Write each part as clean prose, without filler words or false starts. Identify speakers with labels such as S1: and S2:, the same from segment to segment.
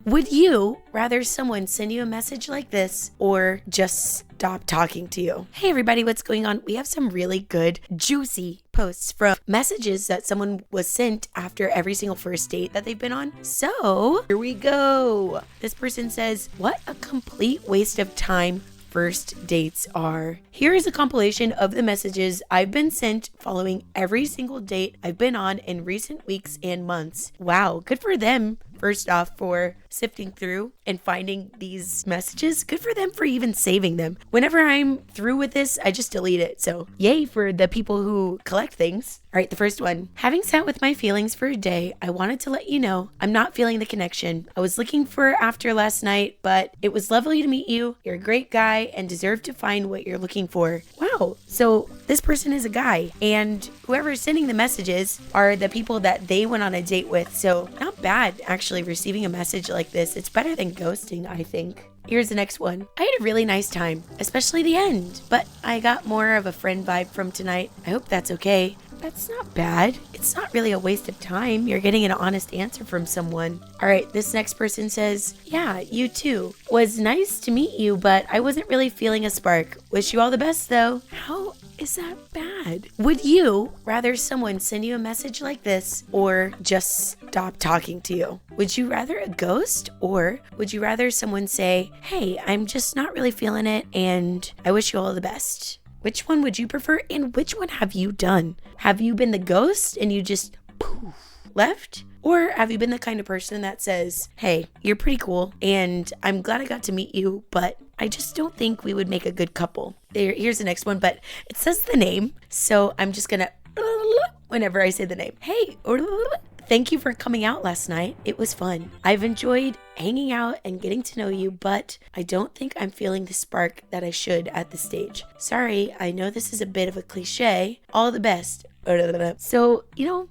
S1: Would you rather someone send you a message like this or just stop talking to you? Hey everybody, what's going on? We have some really good, juicy posts from messages that someone was sent after every single first date that they've been on. So here we go. This person says, what a complete waste of time first dates are. Here is a compilation of the messages I've been sent following every single date I've been on in recent weeks and months. Wow, good for them. First off, for sifting through and finding these messages. Good for them for even saving them. Whenever I'm through with this, I just delete it. So yay for the people who collect things. All right, the first one. Having sat with my feelings for a day, I wanted to let you know I'm not feeling the connection I was looking for after last night, but it was lovely to meet you. You're a great guy and deserve to find what you're looking for. Wow. So this person is a guy, and whoever is sending the messages are the people that they went on a date with. So not bad, actually, receiving a message like this. It's better than ghosting, I think. Here's the next one. I had a really nice time, especially the end, but I got more of a friend vibe from tonight. I hope that's okay. That's not bad. It's not really a waste of time. You're getting an honest answer from someone. All right, this next person says, yeah, you too. Was nice to meet you, but I wasn't really feeling a spark. Wish you all the best though. How is that bad? Would you rather someone send you a message like this or just stop talking to you? Would you rather a ghost, or would you rather someone say, hey, I'm just not really feeling it and I wish you all the best? Which one would you prefer, and which one have you done? Have you been the ghost and you just poof, left? Or have you been the kind of person that says, hey, you're pretty cool and I'm glad I got to meet you, but I just don't think we would make a good couple. Here's the next one, but it says the name, so I'm just gonna whenever I say the name. Hey, thank you for coming out last night. It was fun. I've enjoyed hanging out and getting to know you, but I don't think I'm feeling the spark that I should at this stage. Sorry, I know this is a bit of a cliche. All the best. So,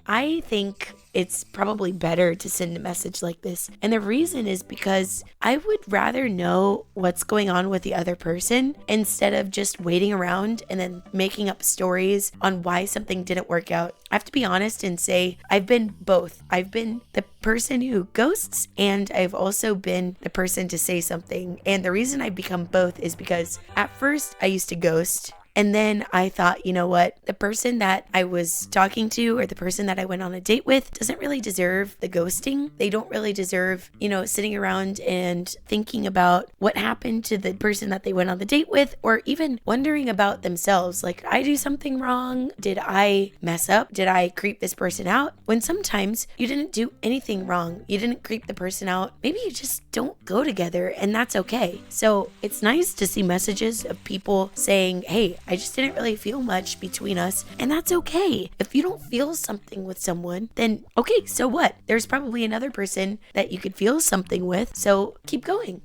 S1: I think it's probably better to send a message like this. And the reason is because I would rather know what's going on with the other person instead of just waiting around and then making up stories on why something didn't work out. I have to be honest and say I've been both. I've been the person who ghosts, and I've also been the person to say something. And the reason I've become both is because at first I used to ghost. And then I thought, you know what? The person that I was talking to or the person that I went on a date with doesn't really deserve the ghosting. They don't really deserve, sitting around and thinking about what happened to the person that they went on the date with, or even wondering about themselves. Like, did I do something wrong? Did I mess up? Did I creep this person out? When sometimes you didn't do anything wrong. You didn't creep the person out. Maybe you just don't go together, and that's okay. So it's nice to see messages of people saying, hey, I just didn't really feel much between us, and that's okay. If you don't feel something with someone, then okay, so what? There's probably another person that you could feel something with, so keep going,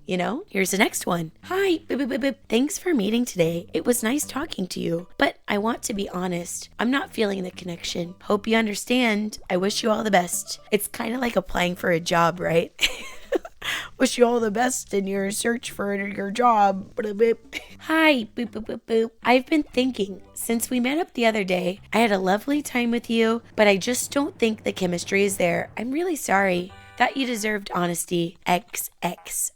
S1: Here's the next one. Hi, thanks for meeting today. It was nice talking to you, but I want to be honest. I'm not feeling the connection. Hope you understand. I wish you all the best. It's kind of like applying for a job, right? Wish you all the best in your search for your job. Hi, boop, boop, boop, boop. I've been thinking, since we met up the other day, I had a lovely time with you, but I just don't think the chemistry is there. I'm really sorry. Thought you deserved honesty. XX.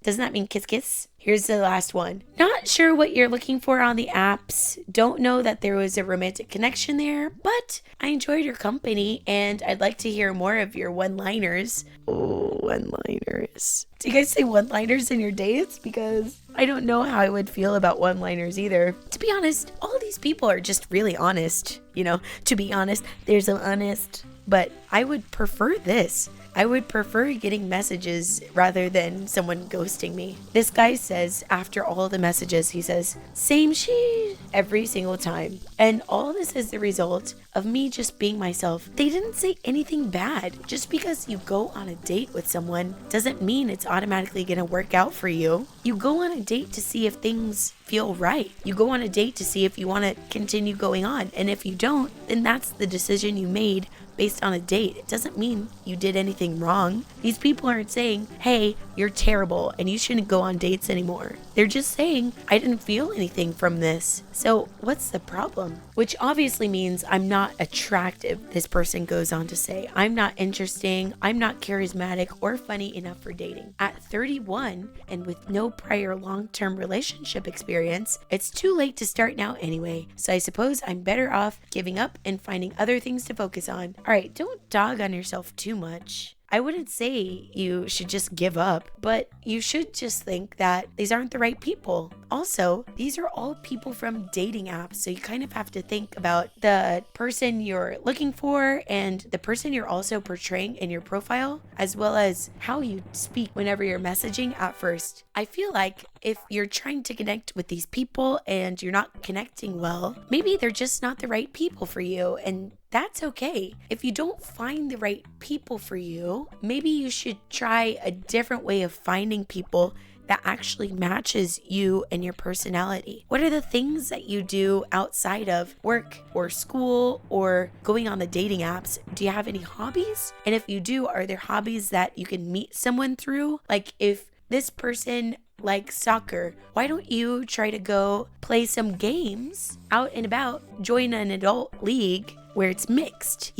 S1: Doesn't that mean kiss kiss? Here's the last one. Not sure what you're looking for on the apps. Don't know that there was a romantic connection there, but I enjoyed your company and I'd like to hear more of your one-liners. Oh, one-liners. Do you guys say one-liners in your dates? Because I don't know how I would feel about one-liners either. To be honest, all these people are just really honest. To be honest, they're so honest. But I would prefer this. I would prefer getting messages rather than someone ghosting me. This guy says, after all the messages, he says, same shit every single time. And all this is the result of me just being myself. They didn't say anything bad. Just because you go on a date with someone doesn't mean it's automatically gonna work out for you. You go on a date to see if things feel right. You go on a date to see if you want to continue going on. And if you don't, then that's the decision you made based on a date. It doesn't mean you did anything anything wrong. These people aren't saying, hey, you're terrible and you shouldn't go on dates anymore. They're just saying, I didn't feel anything from this. So what's the problem? Which obviously means I'm not attractive, this person goes on to say. I'm not interesting, I'm not charismatic or funny enough for dating. At 31 and with no prior long-term relationship experience, it's too late to start now anyway. So I suppose I'm better off giving up and finding other things to focus on. All right, don't dog on yourself too much. I wouldn't say you should just give up, but you should just think that these aren't the right people. Also, these are all people from dating apps, so you kind of have to think about the person you're looking for and the person you're also portraying in your profile, as well as how you speak whenever you're messaging at first. I feel like if you're trying to connect with these people and you're not connecting well, maybe they're just not the right people for you, and that's okay. If you don't find the right people for you, maybe you should try a different way of finding people that actually matches you and your personality. What are the things that you do outside of work or school or going on the dating apps? Do you have any hobbies? And if you do, are there hobbies that you can meet someone through? Like if this person likes soccer, why don't you try to go play some games out and about, join an adult league where it's mixed,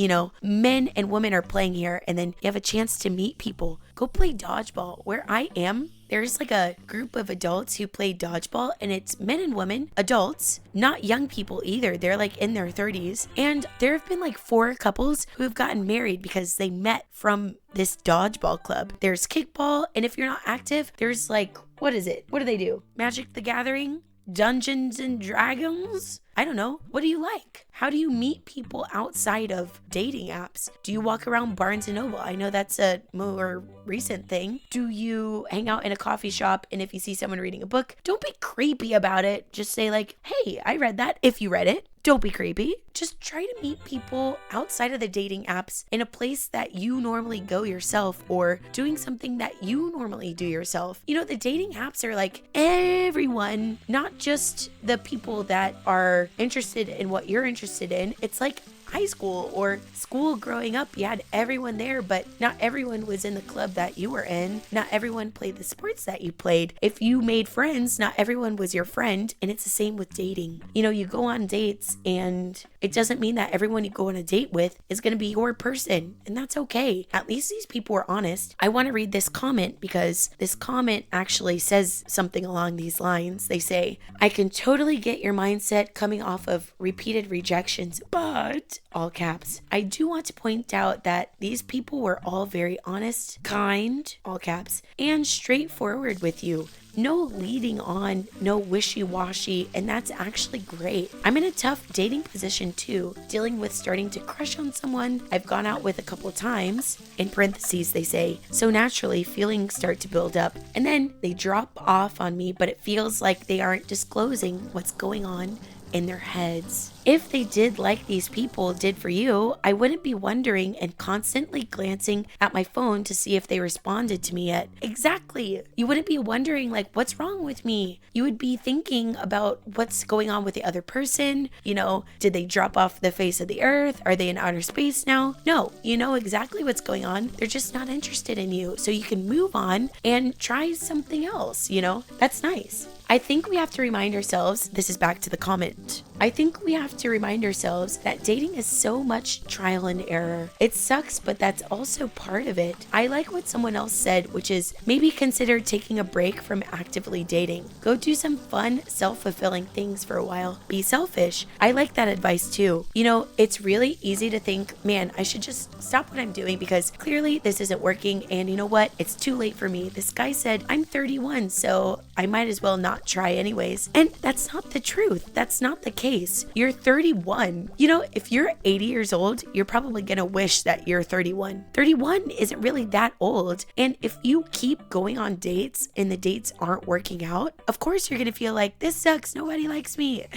S1: men and women are playing here, and then you have a chance to meet people. Go play dodgeball. Where I am, there's like a group of adults who play dodgeball, and it's men and women, adults, not young people either. They're like in their 30s. And there have been like 4 couples who have gotten married because they met from this dodgeball club. There's kickball, and if you're not active, there's like, what is it? What do they do? Magic the Gathering? Dungeons and Dragons? I don't know. What do you like? How do you meet people outside of dating apps? Do you walk around Barnes & Noble? I know that's a more recent thing. Do you hang out in a coffee shop, and if you see someone reading a book, don't be creepy about it. Just say like, hey, I read that. If you read it, don't be creepy. Just try to meet people outside of the dating apps in a place that you normally go yourself, or doing something that you normally do yourself. The dating apps are like everyone, not just the people that are interested in what you're interested in. It's like high school or school growing up. You had everyone there, but not everyone was in the club that you were in. Not everyone played the sports that you played. If you made friends, not everyone was your friend. And it's the same with dating. You go on dates, and it doesn't mean that everyone you go on a date with is going to be your person. And that's okay. At least these people are honest. I want to read this comment because this comment actually says something along these lines. They say, I can totally get your mindset coming off of repeated rejections, but all caps, I do want to point out that these people were all very honest, kind, all caps, and straightforward with you. No leading on, no wishy-washy, and that's actually great. I'm in a tough dating position too, dealing with starting to crush on someone I've gone out with a couple times, in parentheses they say, so naturally feelings start to build up, and then they drop off on me, but it feels like they aren't disclosing what's going on in their heads. If they did like these people did for you, I wouldn't be wondering and constantly glancing at my phone to see if they responded to me yet. Exactly. You wouldn't be wondering like, what's wrong with me? You would be thinking about what's going on with the other person. Did they drop off the face of the earth? Are they in outer space now? No, you know exactly what's going on. They're just not interested in you. So you can move on and try something else, That's nice. I think we have to remind ourselves, this is back to the comment. I think we have to remind ourselves that dating is so much trial and error. It sucks, but that's also part of it. I like what someone else said, which is maybe consider taking a break from actively dating. Go do some fun, self-fulfilling things for a while. Be selfish. I like that advice too. It's really easy to think, man, I should just stop what I'm doing because clearly this isn't working, and you know what? It's too late for me. This guy said I'm 31, so I might as well not try anyways. And that's not the truth. That's not the case. You're 31. If you're 80 years old, you're probably gonna wish that you're 31. 31 isn't really that old. And if you keep going on dates and the dates aren't working out, of course you're gonna feel like this sucks. Nobody likes me.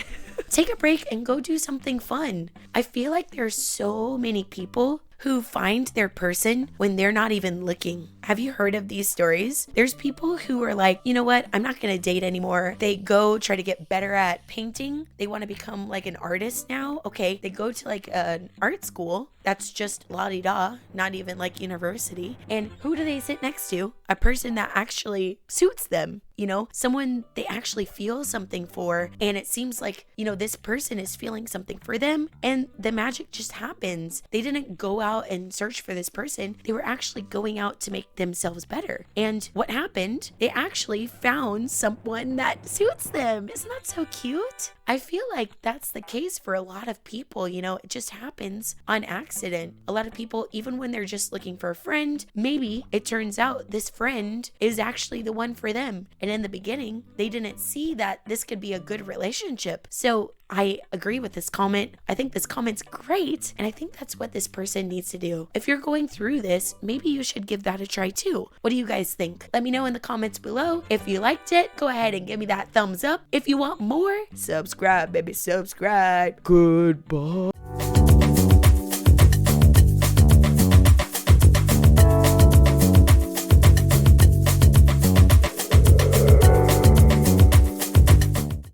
S1: Take a break and go do something fun. I feel like there's so many people who find their person when they're not even looking. Have you heard of these stories? There's people who are like, you know what? I'm not going to date anymore. They go try to get better at painting. They want to become like an artist now. Okay. They go to like an art school. That's just la-di-da, not even like university. And who do they sit next to? A person that actually suits them. You know, someone they actually feel something for. And it seems like, you know, this person is feeling something for them and the magic just happens. They didn't go out and search for this person. They were actually going out to make themselves better. And what happened? They actually found someone that suits them. Isn't that so cute? I feel like that's the case for a lot of people. You know, it just happens on accident. A lot of people, even when they're just looking for a friend, maybe it turns out this friend is actually the one for them. And in the beginning, they didn't see that this could be a good relationship. So I agree with this comment. I think this comment's great. And I think that's what this person needs to do. If you're going through this, maybe you should give that a try too. What do you guys think? Let me know in the comments below. If you liked it, go ahead and give me that thumbs up. If you want more, subscribe, baby, subscribe. Goodbye.